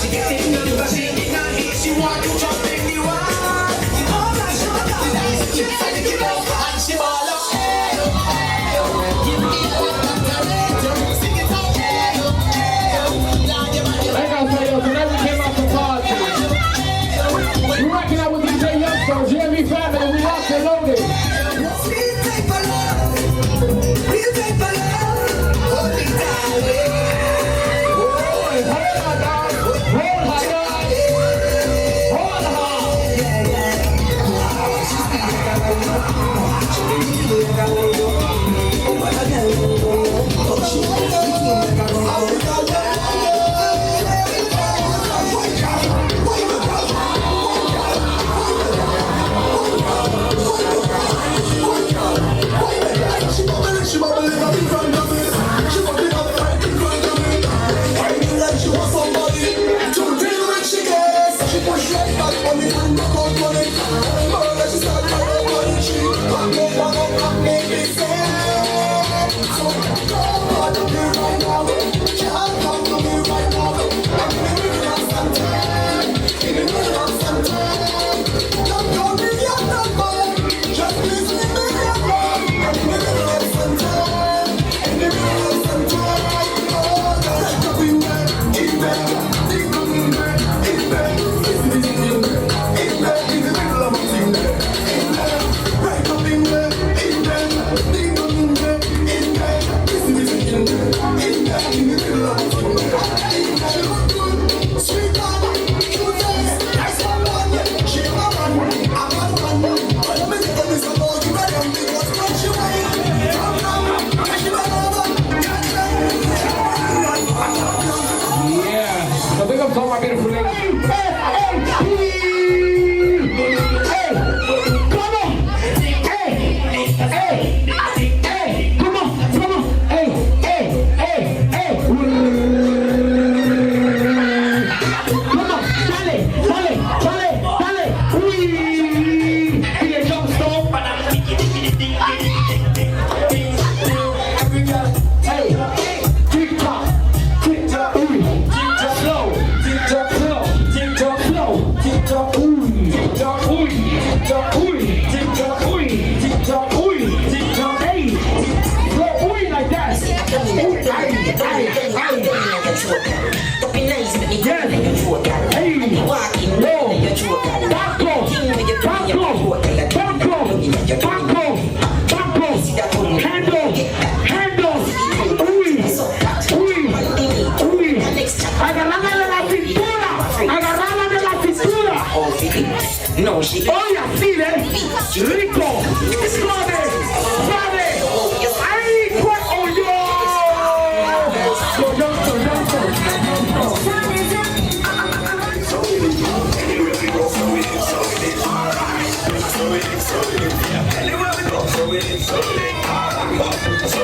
She getting nervous, she getting on here, she want to jump in the water. All that she want to do is she take it over and she ball up. Hey, hey, give me a little sing it out. Hey, hey, like I said, yo, tonight we came out to party. We rocking out with DJ Youngsters, Jamie family, we locked and loaded. we'll take for love, we'll take for love, hold me tight. Hold my dog, hold my dog, hold She bubbling up in front of me. She bubbling up right in front of me. I feel like she wants somebody to deal with she gets. She push like that money and knock out money. But like she start my own money. She come me down and make me sad. So come to me right now. Can't come to me right now. I'm in the middle of some time. In the middle of some time. Don't call me your number. Just listen to me your number. I'm in the middle of some time. In the middle of some time. Oh, that's up in there. In there. In there. In there. In there. In the middle of a thing there. In there. Right up in there. In there. In there. In there. This is in there. In there. In the middle of a thing there. In there. She look good. Sweet man. Cute face. Nice one. She a man. I'm a man. But let me tell you some more. You better because when she wait. yeah, so big up to all my beautiful ladies. Hey, come on. Hey, come on. Hey. Come on, dale. Be a jump stone. Hey, tick-tock, slow, tick-tock, slow, tick-tock, tick-tock, hey, slow, like that. No, she. Oh, yeah, see that? Rico, suave. I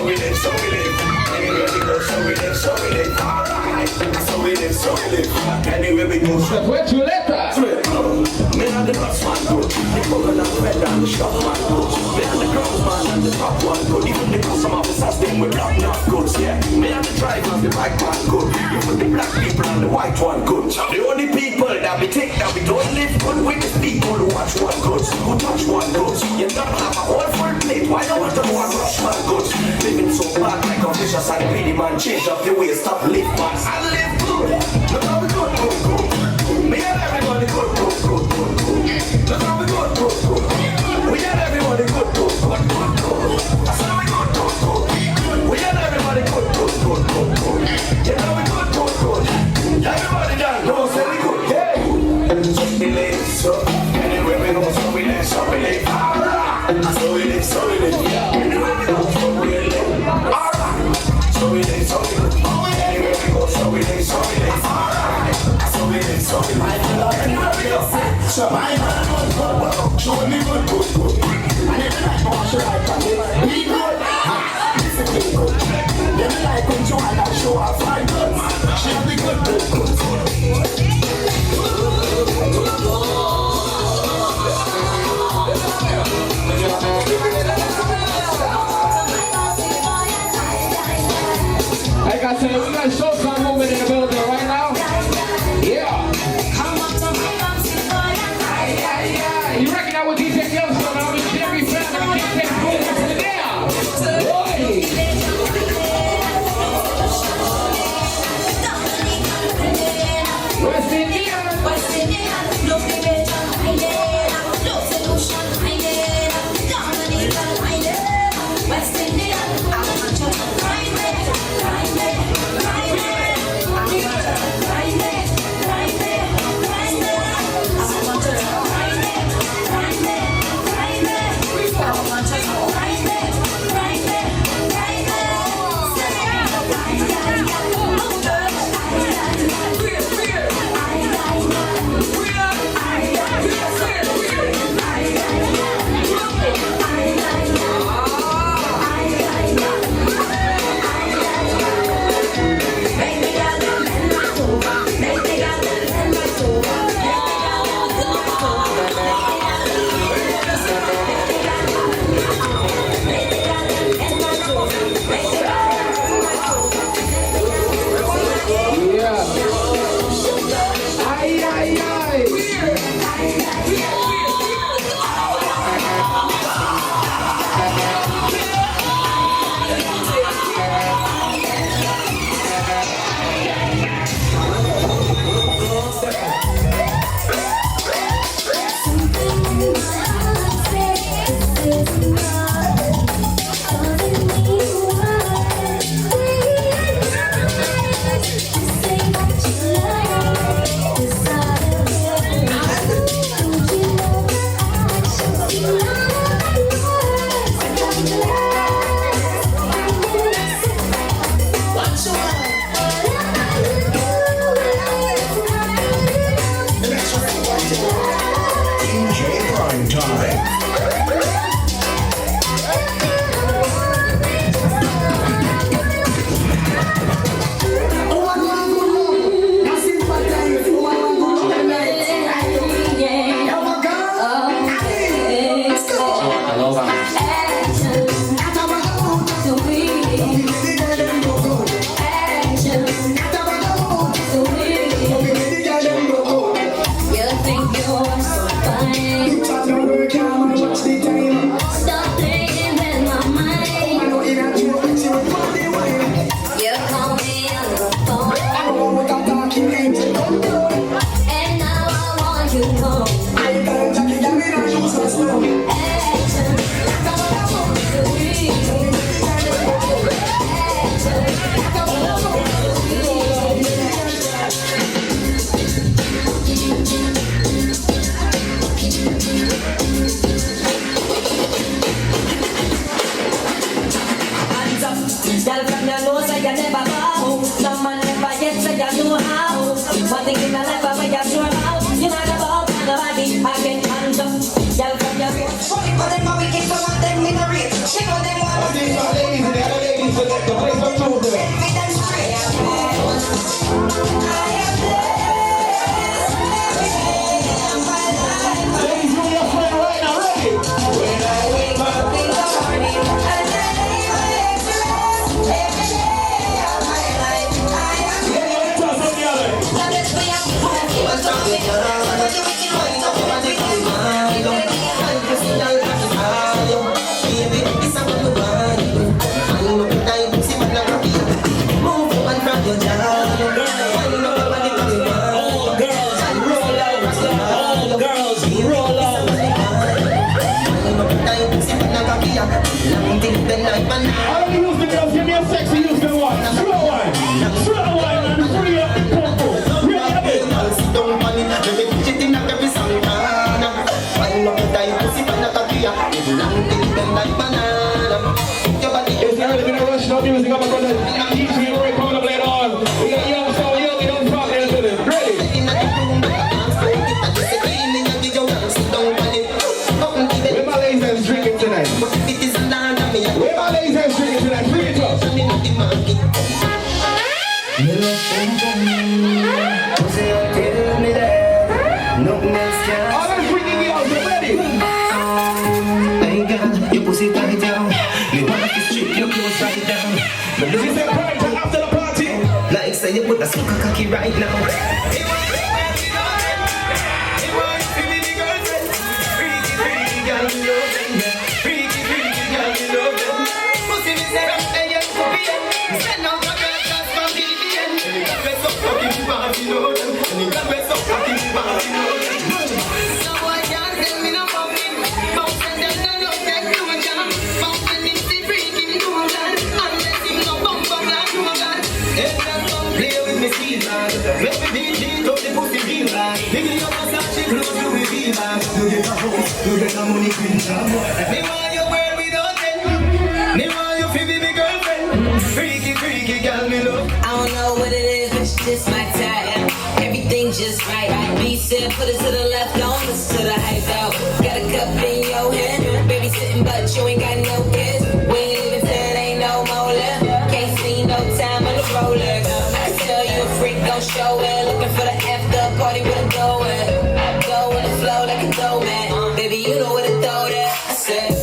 quit on you. Anywhere we go, Se fue chuleta. me and the boss man good. The coconut red and the shop man good. Me and the cross man and the top one good. Even the custom officers them with black not goods. Yeah, me and the driver and the bike man good. Even the black people and the white one good. The only people that we take that we don't live good with is people who watch one goods, who touch one goods. You don't have a whole full plate. Why you want to go and rush man goods? Living so bad like a vicious and greedy man. Change up the way, stop live man and live good. Look how we good. Me and everybody good. Look how we good. We and everybody good. That's how we good. We and everybody good. You know we good. Everybody done. No, say we good. Hey. Just be late, so anywhere we go, so we live. Alright. So we live. Yeah. Anywhere we go, so we live. Alright. So we live. Anywhere we go, so we live. Alright. So we live. Anywhere we go. So my man good. Show me good. And if you like wash your life on it, be good. Listen to me good. Them like when Joanna show off my good. She'll be good. Like I said, we got Showtime movement in the building right now. Yeah. That's super cocky right now. I don't know what it is, but it's just my time. Everything just right. Be said, put it to the left, don't listen to the hype out. Got a cup in your hand, baby sitting, but you ain't got no kids. We ain't even said ain't no more left. Can't see no time on the roller. I can tell you a freak, gon' show it. Looking for the after party with a go at. Go with the flow like a dough man. Baby, you know where to throw that. I said.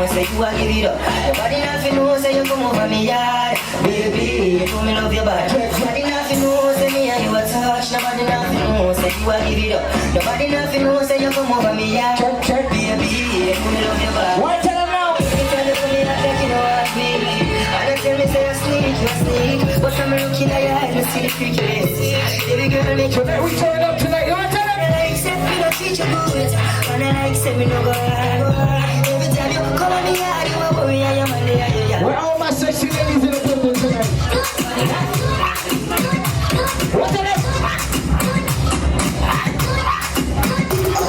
Say you a give it up. Nobody nothing knows say you come over me yard. Baby, you told me love your body. Nobody nothing knows say me and you a touch. Nobody nothing knows say you a give it up. Nobody nothing knows say you come over me yard. Baby, you told me love your body. What tell them now? You tell me for me that you know what baby. And you tell me say you sneak. But I'm looking at your eyes and see the freakiness. Baby girl, make you We turn up tonight. You want to tell them? and I accept me, don't treat you good. And I accept me, no go hard. Every time you come on me hard, you a worry, I am on the eye. Where all my sexy ladies in the building tonight? What tell them?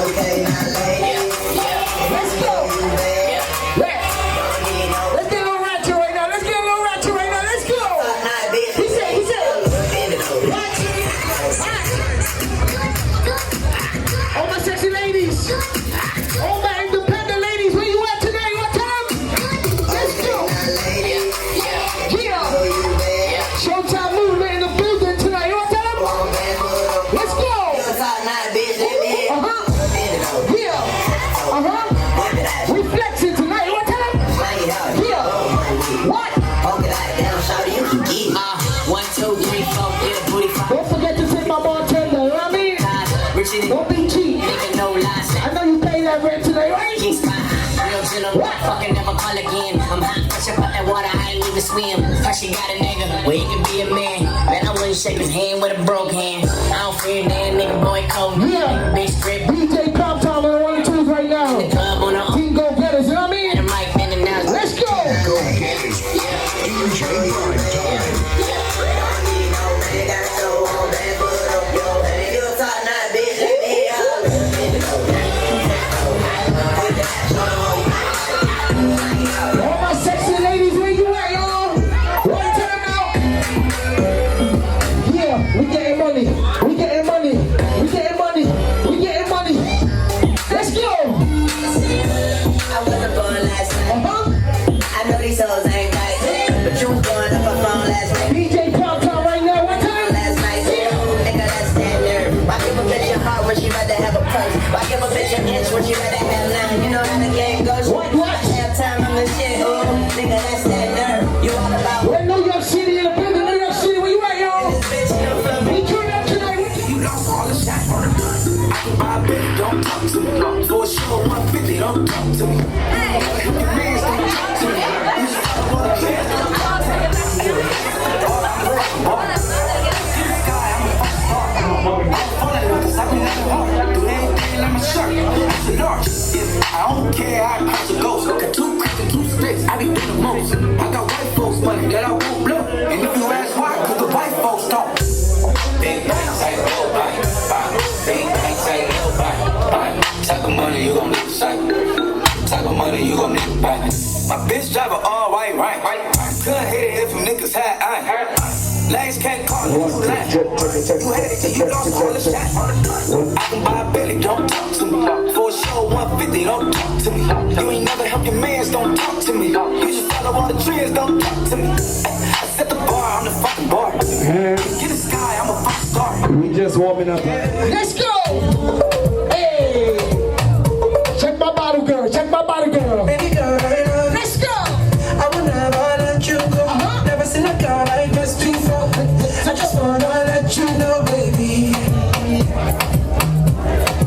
Okay, now ladies, Let's go. Let's get a little ratchet right now. Let's get a little ratchet right now. Let's go. He said. All my sexy ladies. All my independent ladies. Where you at today? What time? Let's go. Yeah. Showtime movement in the building tonight. You want to tell them? Let's go. Yeah. We flexing tonight. You want to tell them? Yeah. What? 1, 2, 3, 4, get a booty five. Don't forget to take my bartender. You know what I mean? Richie, Don't be cheap. nigga, no lies. I know you pay that rent today, right? King spot, real gentleman, fucking never call again. I'm hot, fresh up out that water, I ain't even swim. First you got a nigga, well he can be a man. Man, I wouldn't shake his hand with a broke hand. I don't fear that nigga, boy, cold. Yeah. Big strip, DJ Pop Time on the 1 and 2s right now. the club on the Team Go Getters, you know what I and mean? the mic bending down. Let's go. All my sexy ladies, where you at, y'all? Right to them out. Yeah, we getting money. We getting money. We getting money. We getting money. Let's go. I wasn't born last night. I know these hoes ain't right, but you was going up a phone last night. DJ Pop Time right now. What time? Last night, nigga, that's that nerve. Why give a bitch a heart when she rather have a purse? Why give a bitch an inch when she rather have none? You know how the game goes. What? Half time I'm the shit, ooh, nigga, that's that nerve. You all about We're in New York City in the building. New York City, where you at, y'all? this bitch, you know from me. We turn up tonight. You lost all the shots on the gun. I can buy a bitch, don't talk to me. For sure, 150, don't talk to me. Your mans don't talk to me. You just talk about a kid, don't talk to me. All I'm ready, boy. See the sky, I'm a fucking star. I'm falling like a sucking at the heart. Do anything like my shirt. That's a large. I don't care, I catch a ghost. Got 2 cracks and 2 sticks, I be doing the most. I got white folks money that I won't blow. And if you ask why, cause the white folks talk. Big banks ain't nobody. Big banks ain't nobody. Type of money you gon' need to sight. My bitch drive a all white, right? Couldn't hit it if them niggas had iron. Lanes can't call it, you had it till you lost all the shots. I can buy a belly, don't talk to me. For a show 150, don't talk to me. You ain't never helped your mans, don't talk to me. You just follow all the trends, don't talk to me. I set the bar, I'm the fucking bar. Get the sky, I'm a fucking star. We just warming up. Let's go! Hey! Check my bottle, girl. Check my bottle, girl. Baby girl, Let's go! I will never let you go. Never seen a girl like this before. I just wanna let you know, baby,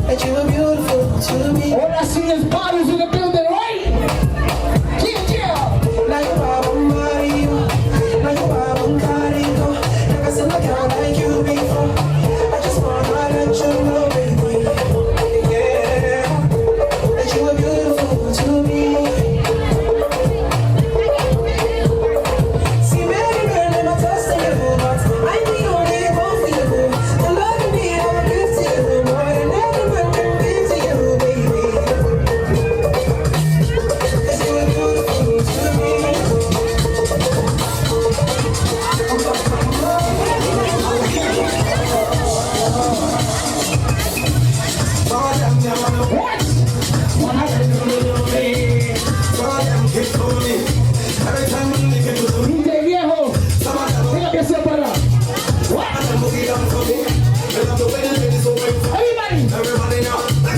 that you are beautiful to me. All I see is bottles in the building, right? Yeah. Like a Bible Mario, like a Bible Carico. Never seen a girl like you before. I just wanna let you know, baby, yeah, that you are beautiful to me. See, baby girl, never trust in you, but I be only one for you. The love you need, I will give to you more than anyone can give to you, baby. That you are beautiful to me. DJ Viejo, pick up yourself, brother. What? Everybody,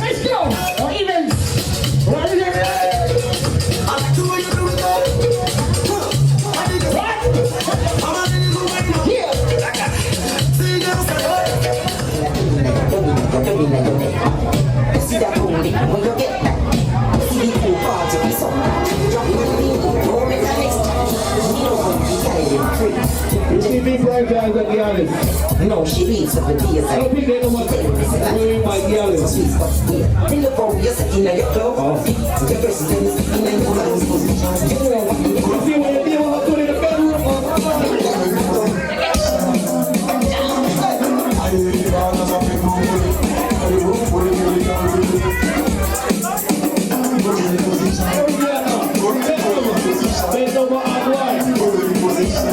let's go. Or even, what is it? See that boom, when you get that, see the cool party, be so drop it in the more mechanics. You know what, you gotta get free. You be bright guys at the honest. No, she leaves up the day. I don't think they know what wearing my yellow. Think about you're sitting in your club. Your president is sitting in your club. You see what you do, I'll put in the bedroom. Bend over hard one.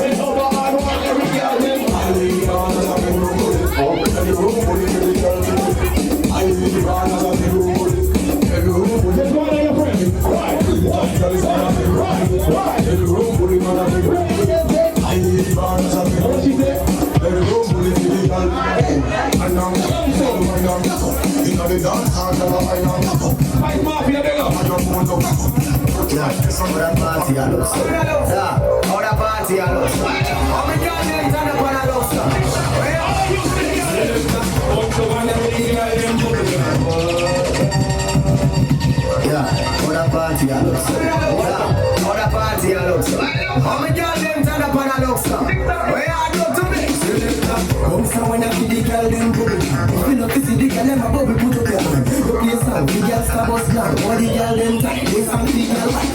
Bend over hard one, every girl then. Just one of your friends. Right. What she said? Fight mafia, they go. Ahora party a los. Ahora party a los. Ahora party a los. Ahora party a los. How many girls them turn up on a look, sir? Where are you to me? Come so when I see the girl them bubble. If you look to see the girl them a bubble, put up your hand. Look here, son, the girls start bust down. All the girl them tight, they some the girl white.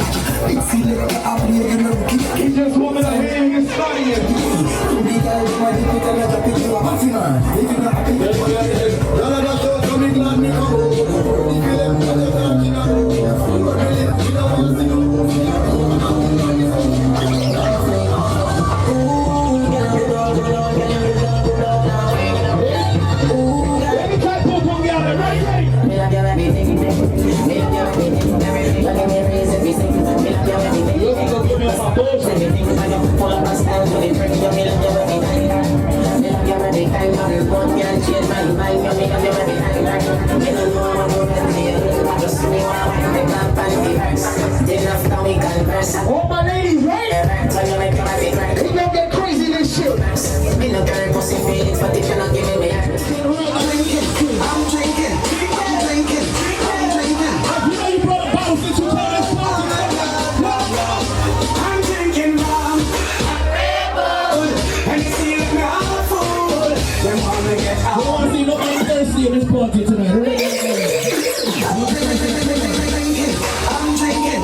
Big selector up here, you know, He just woman a hand and starting it. the girl them a dip it and let a picture of a man. If you not happy, y'all are not so coming glad me come. If you let me know, you All my ladies, right? They don't get crazy this shit. I'm drinking. You know you brought a bottle since you told us. I'm drinking rum, and you see like I'm full. Them wanna get I out. don't want to see nobody thirsty in this party tonight. I'm drinking.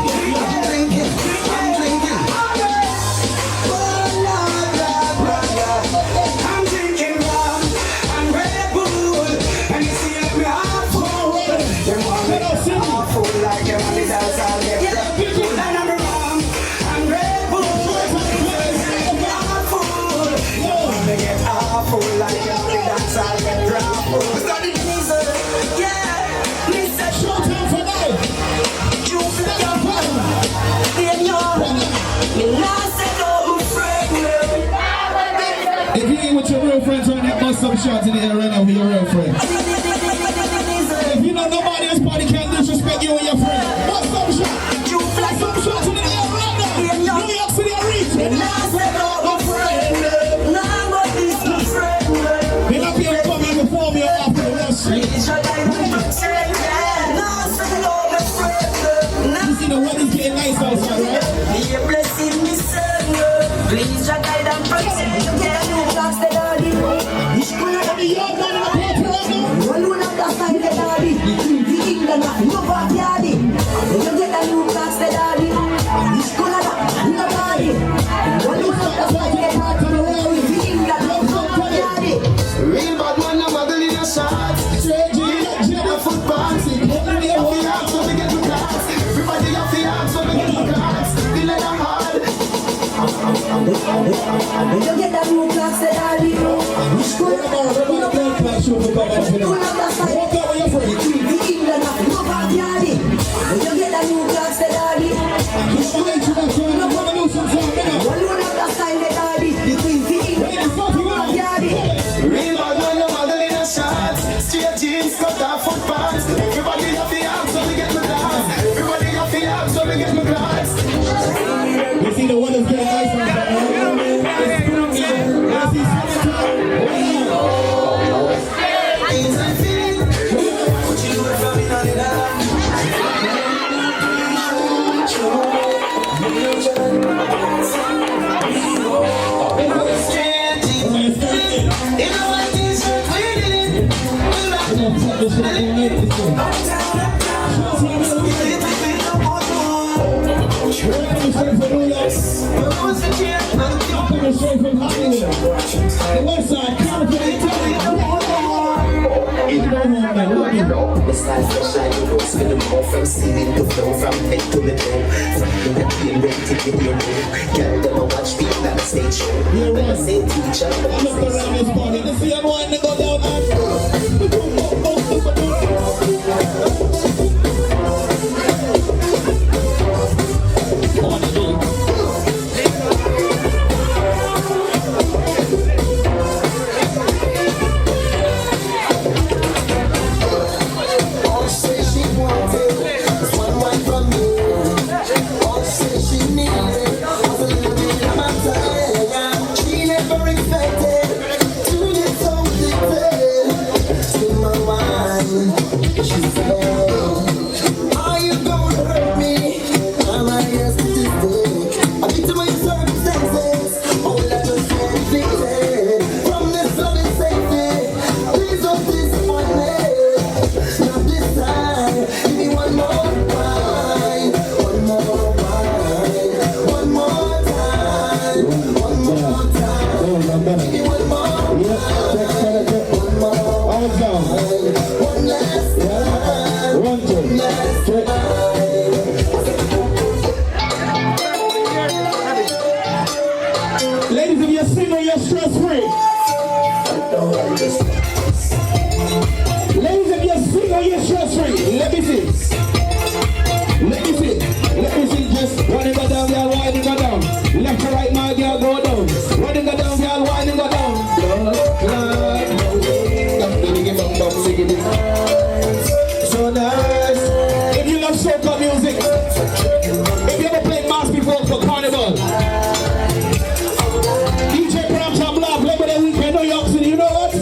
bust some shots in the air right now for your real friend. If you know nobody else party can't disrespect you and your friend, bust some shots. You fly some shots in the air right now. New York City, I reach. They not be able to come here before me or after the rest. You see the weather's getting nice outside, right? Please, your guide and protect. You get a new class, the daddy. You should have the young man in the paper. One would have the sign, the daddy. The England, no backyard. You get a new class, the daddy. You should have the daddy. One would have the sign, the daddy. The England, no backyard. Real bad man, I'm a girl in a shot. Straight G, a foot party. Everybody have the arms, so we get the cards. Everybody have the arms, so we get the cards. The leather hard. You get a new class, the daddy. You should have the England, no backyard. You get a new class, the daddy. You should have one would have the sign, the daddy. The England, no backyard. Real bad man, I'm a girl in a shot. Straight jeans, cut off foot pants. Everybody have the arms, so we get the dance. Everybody have the arms, so we get the glass. You see the weather's getting nice outside, right? Straight from Hollywood, the west side, California, It's like fresh like the rose with the mouth from ceiling to floor, from head to the toe. From the being ready to get your name. Girl, them a watch people on the stage show. When I say teacher, look around this party, let's see everyone to go down and ladies, if you're single, you're stress-free. Ladies, if you're single, you're stress-free. Let me see. Let me see. Let me see. Just one go down, girl, wine go down. Left to right, my girl, go down. One go down, girl, wine go down. So nice. If you love soca music, if you ever played mass before for carnival, DJ Bram Jam Lab, Labor Day weekend, New York City, you know what?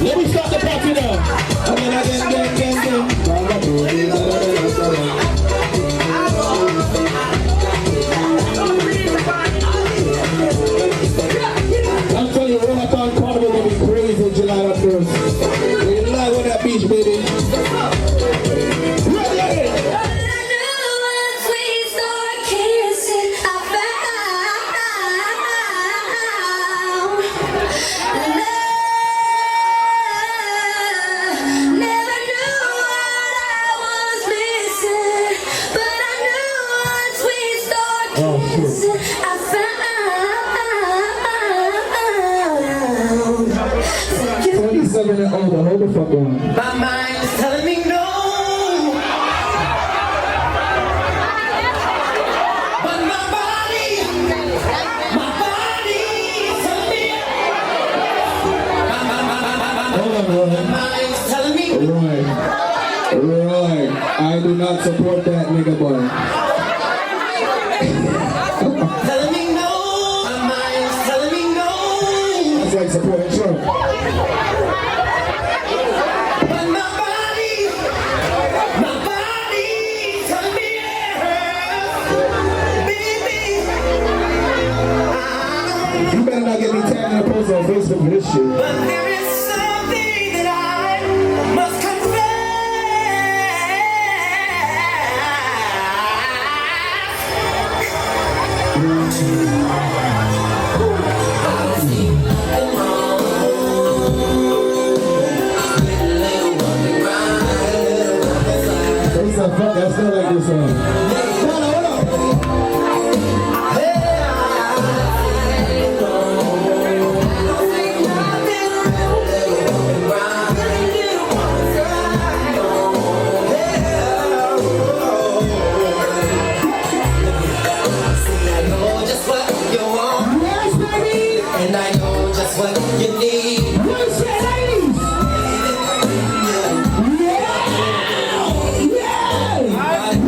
Let me start the party now. I'm telling you, Ronathon Carnival will be crazy in July 1st. We're live on that beach, baby. Hold the fuck on. My mind's telling me no. telling me. Roy, I do not support that nigga boy. Telling me no. My mind's telling me no. That's like supporting Trump. But my body telling me yes. Baby, You better not get me tagged in a post on Facebook for this shit. but there is something that I must confess. They said, fuck, I still like this song. Hold on. Just what you want, Yes, baby! and I know just what you need. What's that, ladies? Yeah!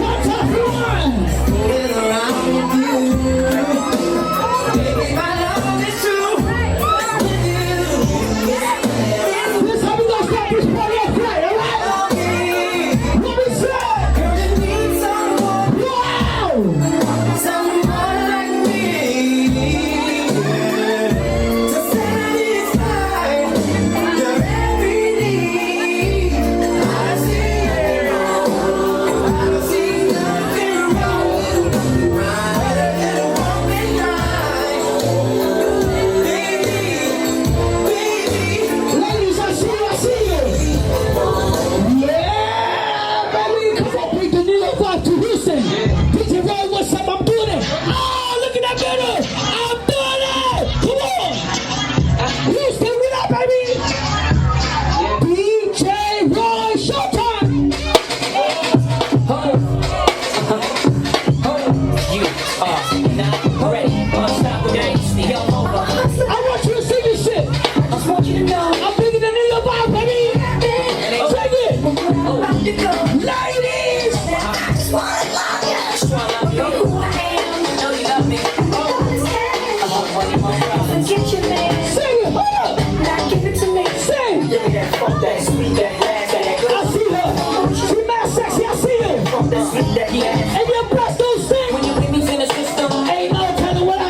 What's up, one? Fooling around with you, baby, my love is true. With you, This how we gonna start this party off right, alright? What we say? girl, you need someone, Wow! someone like me to satisfy your every need. I see nothing wrong with better than a woman like baby. Ladies, I see you. Yeah, baby, come on, bring the New York vibe to Houston. DJ Roy, what's up? I'm doing it. Oh, look at that video. I'm doing it. Come on. Houston, what up, baby? DJ Roy, showtime. You are not ready. Unstoppable. Yo, over. I want you to see this shit. I just want you to know. I'm bringing the New York vibe, baby. Take it. Ladies. Just wanna love you. Know who I am. Know you love me. Get your man, Sing it. Hold up. now give it to me. Sing. Give me that funk, that sweet, that last, that I good, see her. She mad sexy. I see her. that sweet, that last. And your breasts don't sing. When you get me in the system, Ain't no telling what I.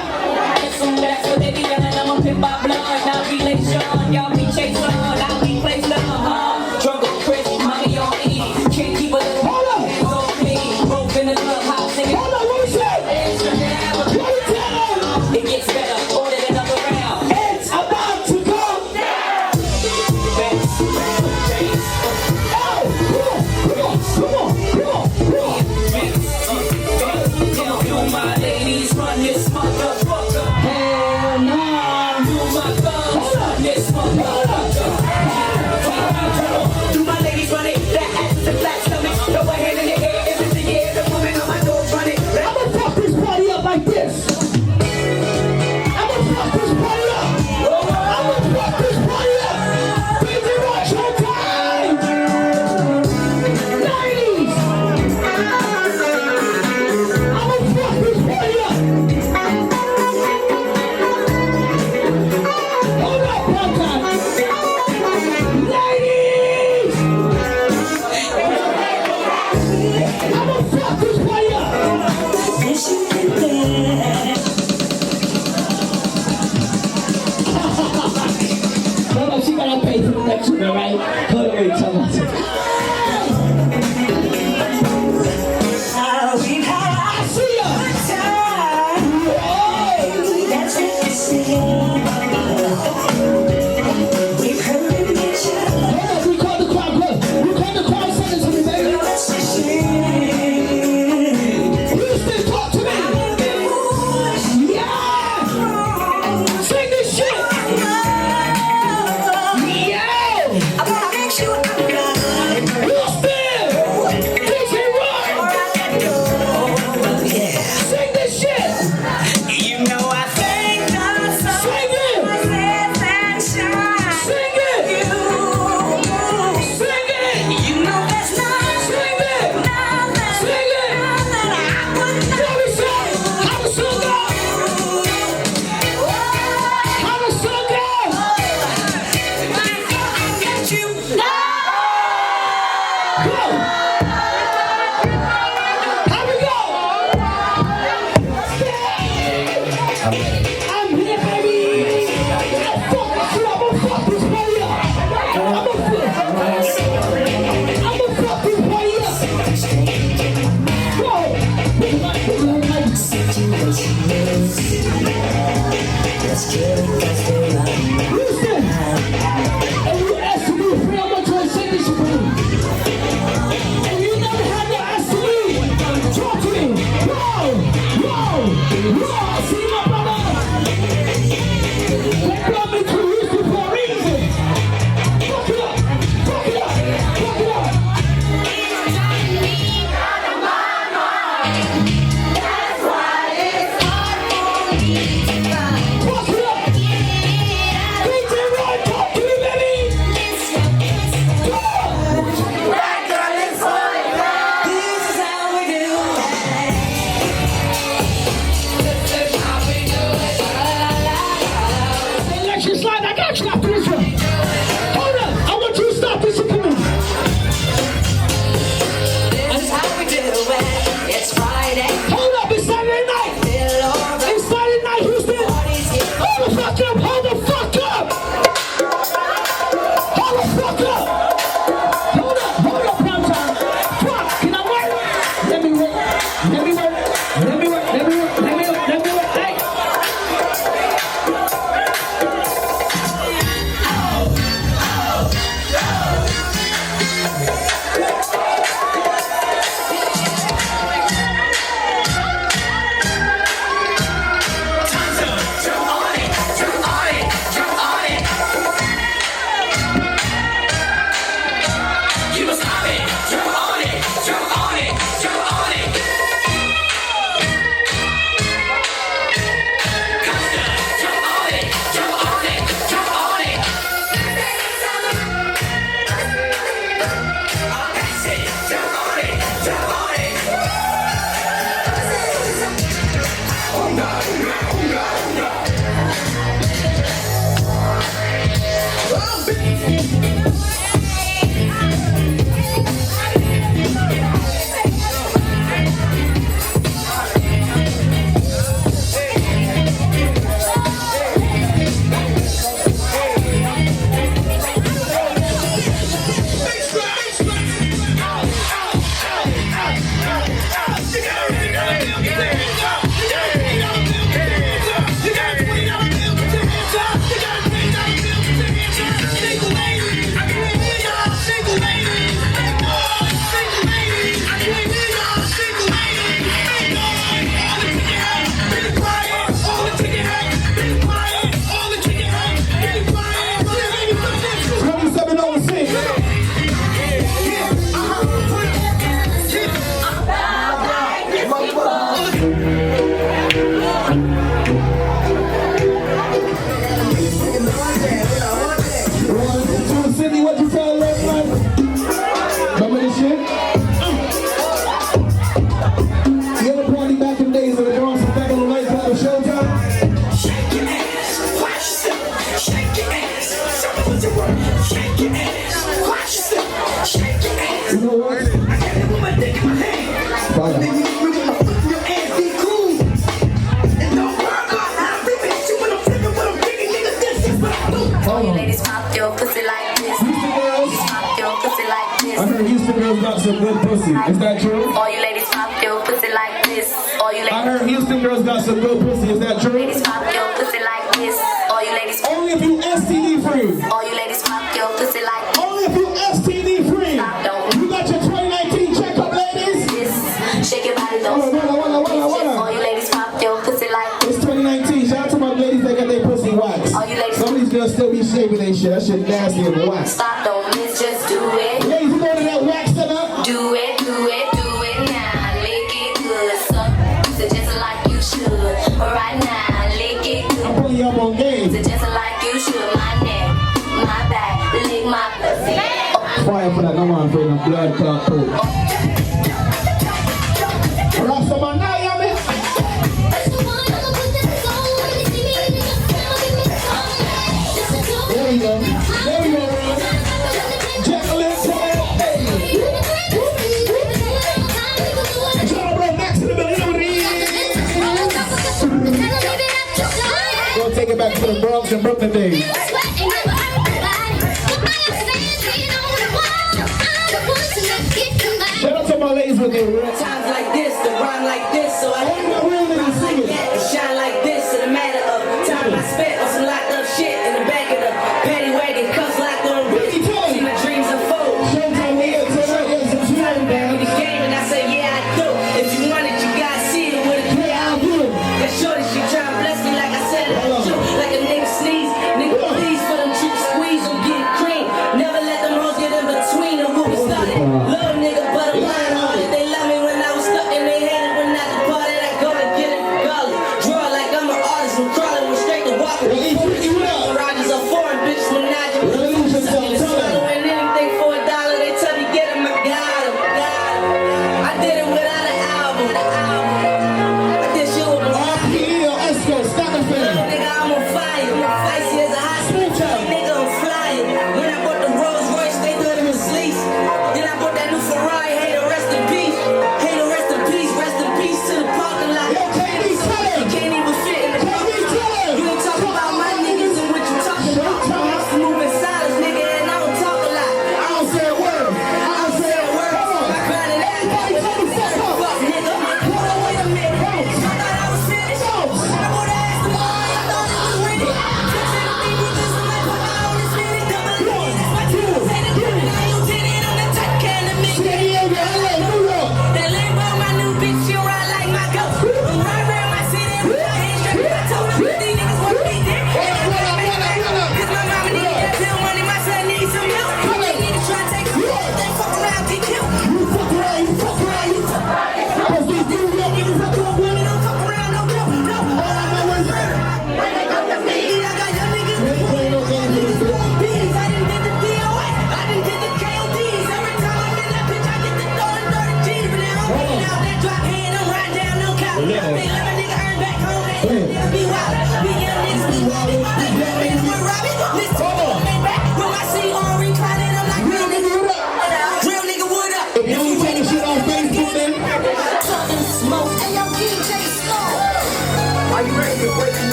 get some that's what they be yelling. I'm a pimp by blood, not relation. Y'all be chasing, I'll be placed on. Struggle, crazy, mommy on me. Can't keep a little Hold up. hands on me. Broke in the club, hot singing. Hold on. What we say? Extra now. What we tell them? It gets better, order another round. It's about to go. Banks, James, Oh, come on. Tell you my ladies run this motherfucker. Hell nah. You my thugs run this motherfucker. Do my ladies run it? That ass is a flat stomach. Throw a hand in the air, if it's the air, the woman on my doors run it. I'ma fuck this party up like this. I'ma fuck this party up. DJ Roy, showtime. Ladies. I'ma fuck this party up. Hold up, Papa. Ladies. I'ma fuck this party up. Yes, you can dance. Hold on, she gotta pay for the next one, alright? Hold on, wait, tell me. We've had I see ya! time. That's it, we've heard each other. Hold on, we call the crowd good. We call the crowd sentence to me, baby. Houston, talk to me! Yeah! Sing this shit! Yeah! I wanna Fuck up! Hold up, Pronto. Fuck, can I work? Let me work. Hey! All you ladies pop your pussy like this. Pop your pussy like this. I heard Houston girls got some good pussy. Is that true? All you ladies pop your pussy like this. All you I ladies. heard Houston girls got some good pussy. Is that true? Ladies pop your pussy like this. All you ladies. Only if you STD free. All you ladies pop your pussy like Only if you STD free. You got your 2019 checkup, ladies? this. Shake your body, don't stop. All you ladies pop your pussy like this. It's 2019. Shout out to my ladies that got their pussy waxed. All you ladies. Some of these girls still be shaving their shit. That shit nasty and wax. Stop, don't miss, just do it. Ladies, you go to that wax up? Do it, do it, do it now. Lick it good, suck. So just like you should. Right now, lick it good. I'm putting you up on game. So just like you should. My neck, my back, lick my pussy. Fire for that, no man, for the blood clot too. Rashkamar, now you me. There we go. There we go, Ron. Jacqueline, hey. John Brown, Max in the building. Go take it back to the Bronx and Brooklyn days. Shout out to my ladies with their real Times like this, the rhyme like this, so I ain't got real niggas singing. and shine like this in a matter of time I spent on some locked up shit in the back of the paddy wagon, cuffs locked on wrist. See my dreams unfold. Showtime here tonight, yes, it's time, In the man. game, and I say, yeah, I do. If you want it, you gotta see it with a clear eye view. That shorty, she tryna bless me like I said I do. Like a nigga sneeze, nigga please for them cheap squeeze or get cream. Never let them hoes get in between of what we started. Little nigga, but I'm lying on it. They love me when I was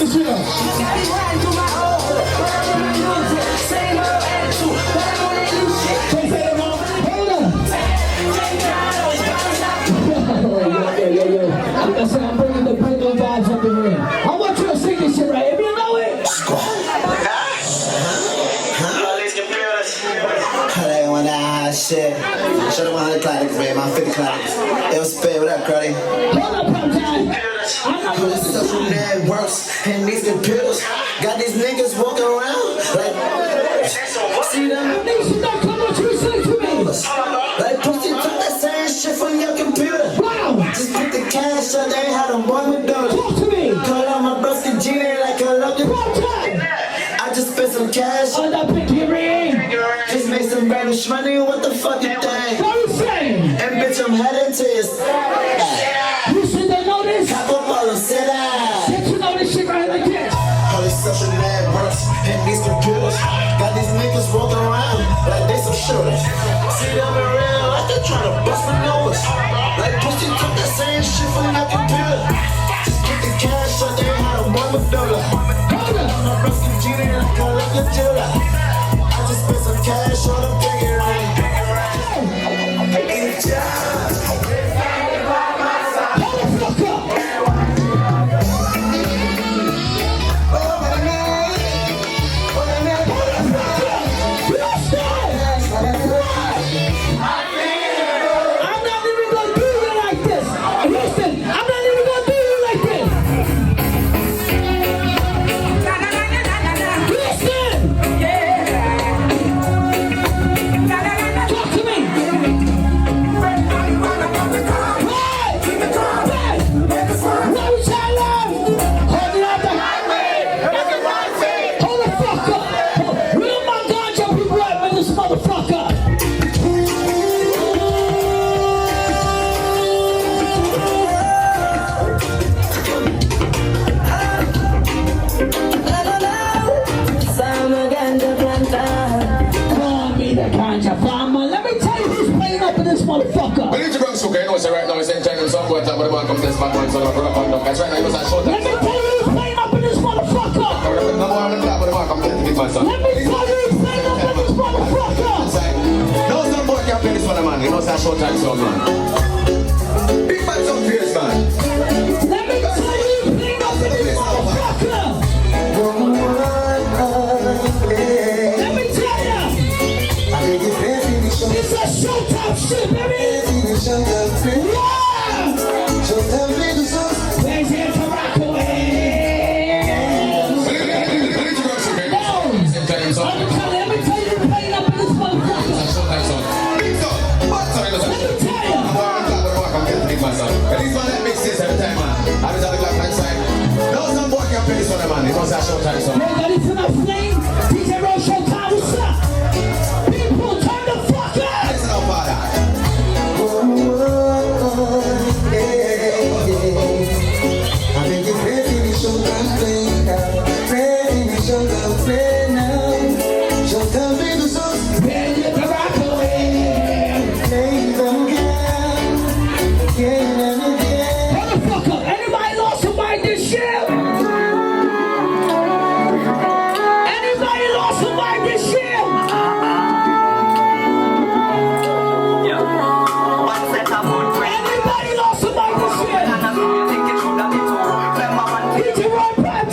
It's real. I'm bringing the Brooklyn vibes up in here. I want you to sing this shit right. If you know it. They want that shit. Show them 100 classics, man. My 50 classics. It was spit. What up, Cruddy? Hold up, Pop-Time. This social networks and these computers got these niggas walking around like. See them? Amnesia, don't come what you say to me. Like pussy, took that same shit from your computer. Wow. Just put the cash out there, had them boy with dollars. Talk to me. Call out my brusky G like a lucky. Pop-Time. I just spent some cash. On that pinky ring. Just made some British money. What the fuck you think? What you saying? And bitch, I'm headed to your You should they know this? top up all the sit down. Can't you know this shit right like this? All these social networks and these computers got these niggas walking around like they some shooters. See them in real life, they tryna bust the numbers. Like pussy took that same shit from your computer. Just get the cash out there, had a $1. Hold up. I'm a rusty genie like a lucky jeweler. I just spent some cash on a bigger ring. Get a job. Hold the fuck up. I'm not even gonna do you like this. Listen, I'm not even gonna do you like this. Listen. Talk to me. Hey. What we tell them? Hold it up the highway. Hold the fuck up. Where my ganja people at with this motherfucker? Call me the ganja farmer. Let me tell you who's playing up in this motherfucker. But it's wrong, okay? No, so right now it's enjoying some boy, but the man comes this back one, so I'm going to put up on that's right now, it was a short Let me tell you who's playing up in this motherfucker. No more on the top, but the man comes to get my son. Let me tell you who's playing up in this motherfucker. No, some boy can't play this one, man. You know, it's a short time song, man. Big man, some fierce, man. Let me tell you who's playing up in this motherfucker. Let me tell you. It's a showtime shit, baby. Yeah. Where's here to rock away? Let me tell you who's playing up in this motherfucker. Let me tell you. At least one that makes sense every time, man. I was at the clock like side. No, some boy can play this one, man. It was a short time song. Yo, ready for the flame? DJ Roll Showtime, what's up? People, turn the fuck up! Listen up, father. Ready to rock away. Hold the fuck up. Anybody lost somebody this year? Anybody lost somebody this year? Anybody lost somebody this year? DJ Roll Prime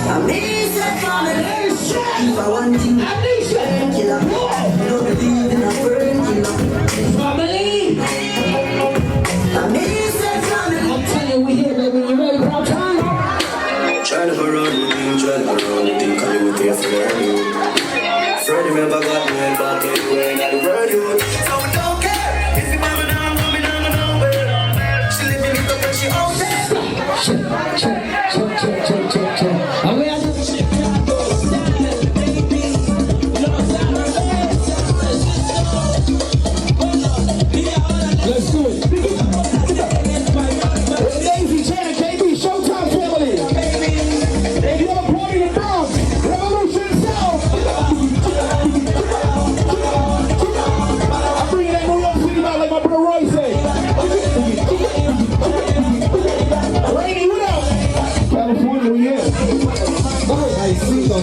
Amnesia family. If I want thing, killer. Don't believe in a burn killer. Family. Amnesia family. I'm telling you, we here, baby. You ready for our time? Trying to go around the thing, trying to go around the thing, cause you were there for the Freddie never got me back anyway, not the radio. So we don't care if you mama down, mommy down, nowhere. She living it up and she out there. Check. And we are let's do it. Hey, Daisy, Chan, KB, Showtime family. If you have a party in Bronx, Revolution South. I'm bringing that New York City out like my brother Roy say. Rainy, what up? California, we here. I see on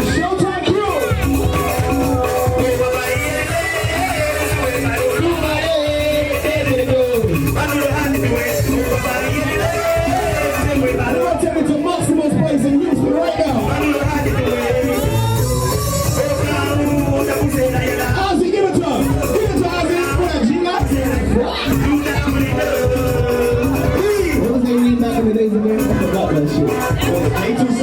Showtime crew. We're gonna take it to Maximus place in Houston right now. Ozzy, give it to him. Give it to Ozzy. What, Gina? What was they reading back in the days again? I forgot that shit. A2C?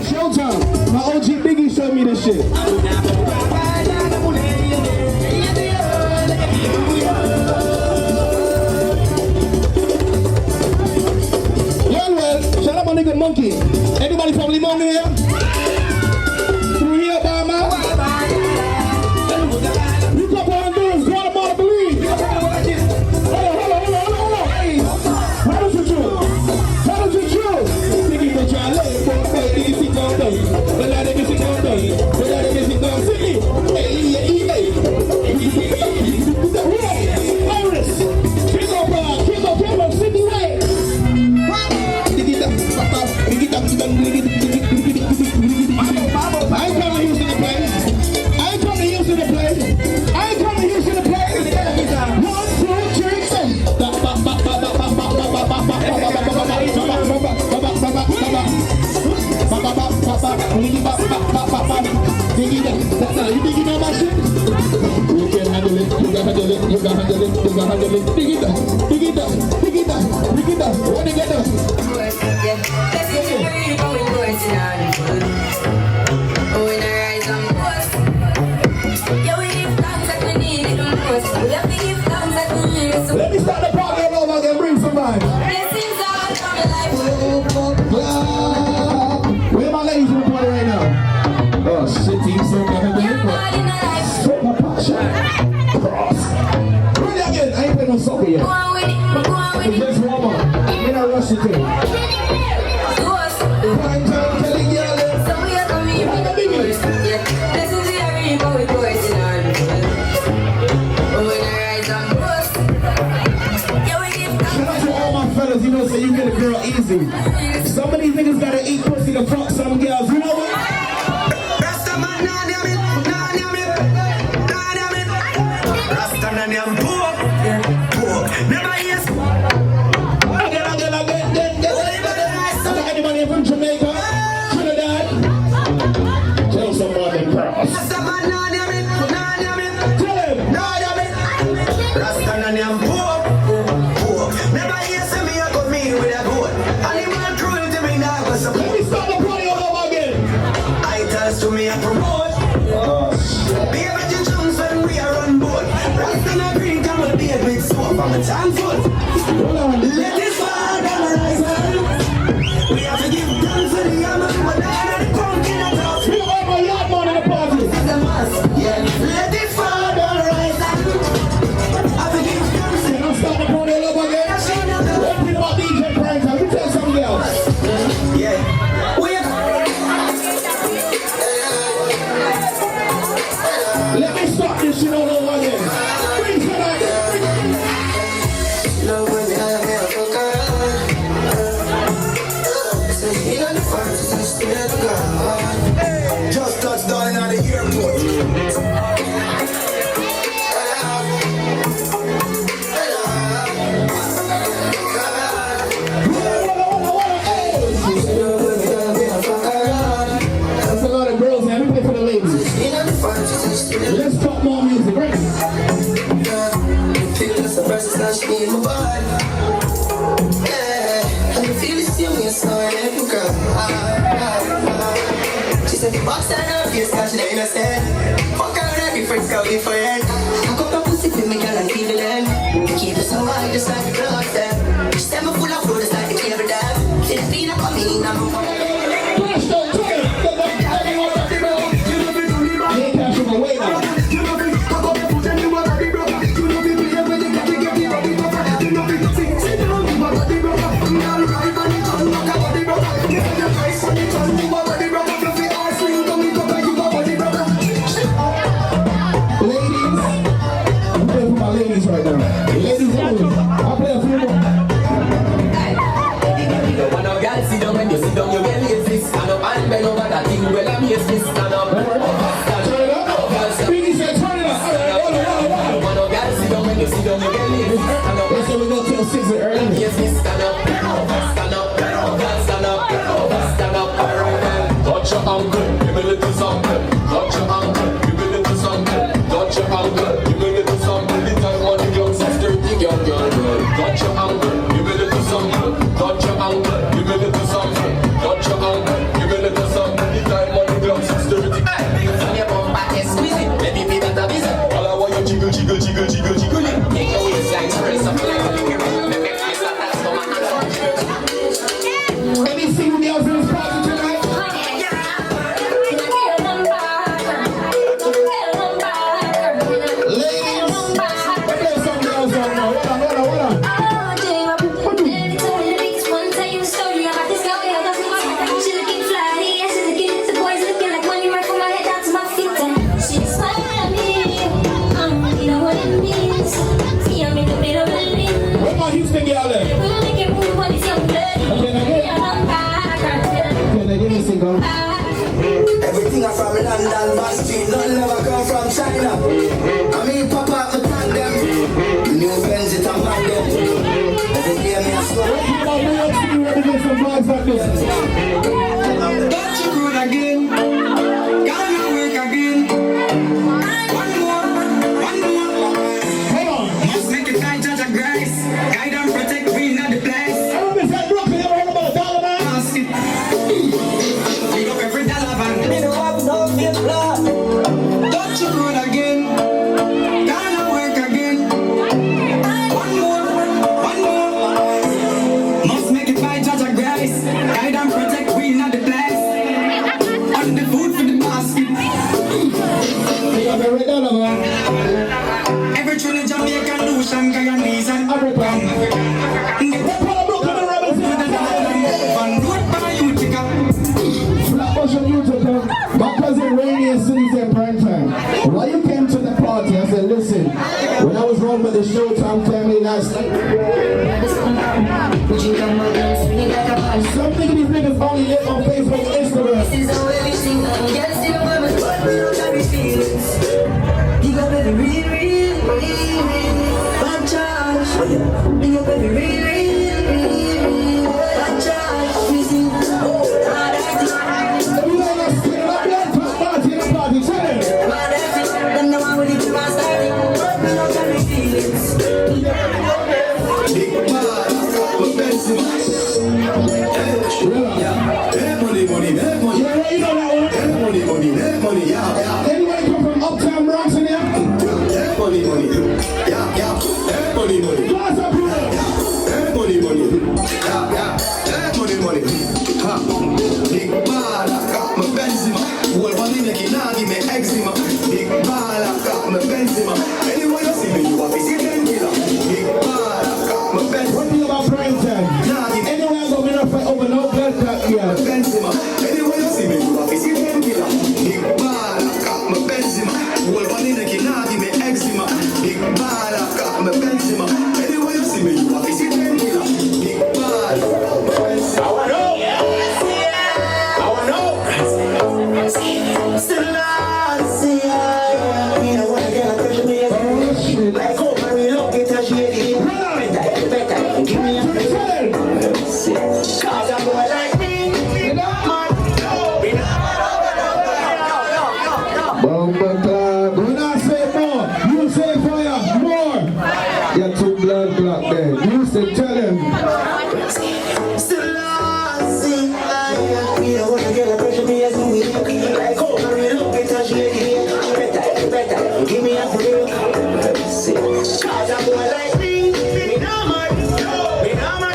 Showtime. My OG Biggie showed me this shit. Shout out my nigga Monkey. Anybody from Limon here? Through here, Obama? You come on and do is Guatemala believe. Hold on. Hey, how does it do? Thinking that you're late, but you see down there. But I didn't see down there. But I didn't see down there. Hey. Iris. King of Pablo, City Way. I ain't coming to Houston to play. I ain't coming to Houston to play. 1, 2, 3, say. You think you know my shit? You can handle it. You can handle it. You can handle it. You can handle it. Dig it up. Dig it up. Dig it up. Dig it up. What dig it up? Let me start the party all over again. Bring somebody. Where my ladies in the party right now? Oh shit, team so my passion. Cross. Ready again. I ain't playing no soccer yet. It's just warm up. We're not rushing to it. Prime time telling y'all that. So we are coming with the biggest. This is the arena we're going on. When I rise know, so you get a girl easy. Some of these niggas gotta eat pussy to fuck some girls. You know what? Rastaman, nah, damn it, nah, damn it, nah, damn it. Rastaman, I'm poor, poor. Never hear. Anybody from Jamaica? Trinidad? Tell somebody cross. Rastaman, nah, damn it, nah, damn it. Tell him. Nah, damn it. Rastaman, I'm poor, poor. Never hear say me a go mean with a goat. Animal cruelty me now go support. Let me start the party all over again. I tells to me I promote. Be a bit of tunes when we are on board. Rastaman green come with be a big soap from a chance foot. Let this fire down the rise. We have to give thanks to the hammer, but now the pumpkin and tough. We all my yard man in the party. The mass, yeah. Let this fire down the rise. I have to give thanks to Can I start the party all over again? Let's think about DJ Prime Time. We tell something else. yeah. We have Let me start this shit all over again. Bring it back. love when you have me a fuck around. Say he got the fires and still gone. Just touched down at the airport. That's a lot of girls, man. We play for the ladies. Let's talk more music, right? Feel just the verses that she in my body. Yeah, and you feel the same way, so I let you go. She said, box that up, yes, cause she ain't innocent. Fuck out every friend's got me friend. I come to pussy with me, girl, and feel the land. Keep it so high, just like the clock there. She said, I'm full of flow, just like the clever dab. She's been a coming, I'm a Flash down, turn it. You ain't cashing my way now. Ladies right now. Ladies only. I'll play a few more. When a girl sit down, when you sit down, you belly is this. Stand up and bend over that thing. Well, I'm here, stand up. Turn it up. Biggie said turn it up. All right, hold on. When a girl sit down, when you sit down, you belly is this. Stand up. Let's say we go till 6 early. Yes, this stand up. Stand up. Stand up. Stand up. Stand up. All right, then. Touch your uncle, give me a little something. Touch your uncle, give me a little something. Touch your uncle, give me a little something. The time when the young sister, the young girl. Touch your uncle, give me a little something. Touch your uncle, give me a little something. Touch your uncle, give me a little something. The time when the young sister, the on your bumper, squeeze it. Let me be that a visit. All I want you jiggle, jiggle, jiggle, jiggle, jiggle it. Make your waistline spread something like a liquor. Any single girls in this party tonight? Ladies, let's play some girls right now. Hold on. Where my Houston girl there? Can I give me a single? Everything I from London, Boston, none never come from China. I mean, pop up the tandem. New Benz, it and man them. Every day me a slow. Let's get our way up to you ready to get some vibes like this. Don't you good again? Gotta work again. One more. Hold on. Must make it tight, judge a grace. Guide and protect me in the place. Everybody say Brooklyn, you ever heard about a dollar man? Ask it. Pick up every dollar van. Me no have no fake blood. Don't you good again? Gotta work again. One more. Must make it by judge a grace. Guide and protect we in the place. On the food for the basket. You got every dollar man. Every tune in Jamaica, Lucian, Guyanese and Every time. What part of Brooklyn the rebels in the Van Road by Utica. Flatbush on YouTube, my cousin Rainy and City said prime time. Why you came to the party? I said, listen, when I was rolling with the Showtime family last night. Some think these niggas only live on Facebook and Instagram. This is how everything done. Girl, see the woman, but we don't carry feelings. Big up every real bad charge. Big up every real bad charge. We sing, oh, hard acting. You know what's still up there? Party in the party, tell them. Hard acting, them the one with the people starting. But we don't carry feelings. Big man, my Benzema. Make money, money, make money. Yeah, you know that one. Make money, money, make money, yeah. Anybody come from Uptown Bronx in here? Make money, money, yeah. Make money, money. Class up here. Make money, money, yeah. Make money, money. Ha. Big ball, I got my Benzema. Whole body make it now give me eczema. Big ball, I got my Benzema. Anyway you see me, you have to see them killer. Big ball, I got my Benzema. What do you about prime time? Anywhere I go, we don't fight over no blood clot here. Benzema. Anyway you see me, you have to see them killer. Big ball, I got my Benzema. Whole body make it now give me eczema. Big ball, I got my Benzema. Anyway you see me, you have to see them killer. Big ball, I got my Benzema. I wanna know. Still not see I don't wanna get a pressure me like oh my look it as you better give me a cause I'm going like me Bumper club. When I say more, you say fire, more. You're too blood clot there. You say tell him. still not see I don't wanna get a pressure me as you like oh my look it as you better give me a break cause I'm going like me no man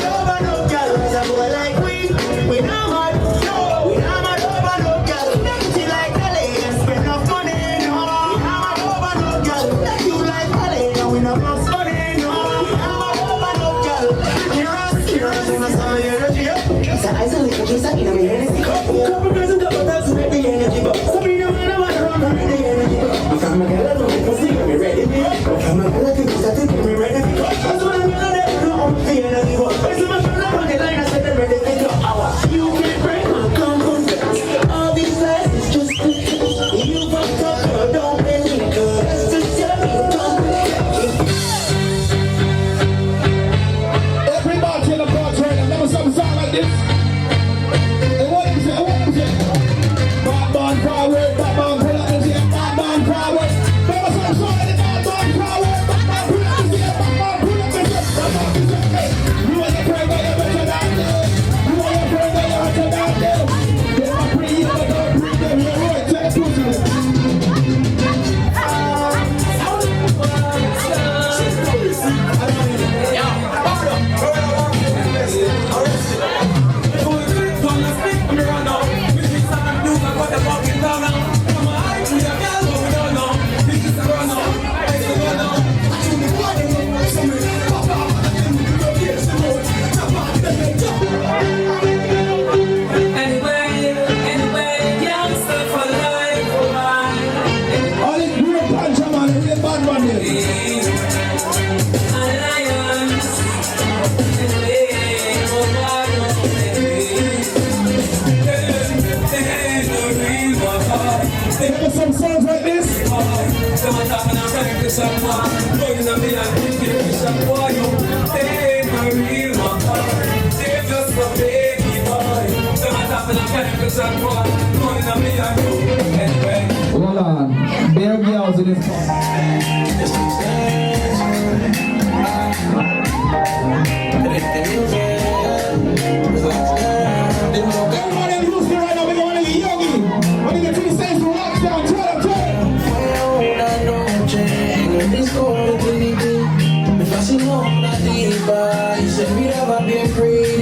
over no girl cause I'm going like we no man over no girl she like LA and spend enough money no we no man over no girl you like LA and we no man money no we no man over no girl heroes in my summer energy so I say we can just in a minute couple girls and couple girls with the energy but some me no man around the energy but I'm a girl I don't because they me ready I'm a girl I think that they me ready because I'm a girl that don't the energy but I'm a girl on the line I said they're ready to go you can't break my confidence all these lies is just you fucked up girl don't believe girl just tell me don't Everybody in the party right now. Never some sound like this. And what is it? Bad forward, pull up the shit. Bad forward. Never some sound like this. Bad forward, pull up the shit. Pull up the shit. You want to pray that you're better than them. You want to pray that you're better than them. They are free, you don't bring them here. Right, take it to them. All this real punch, man, real bad man here. Remember some songs like this? Hold on, bare girls in this song. Everybody in Houston right now, we're going to get yogi. We're going to get 3 cents for lockdown. Tell them. If I see no, not the you said we never been free.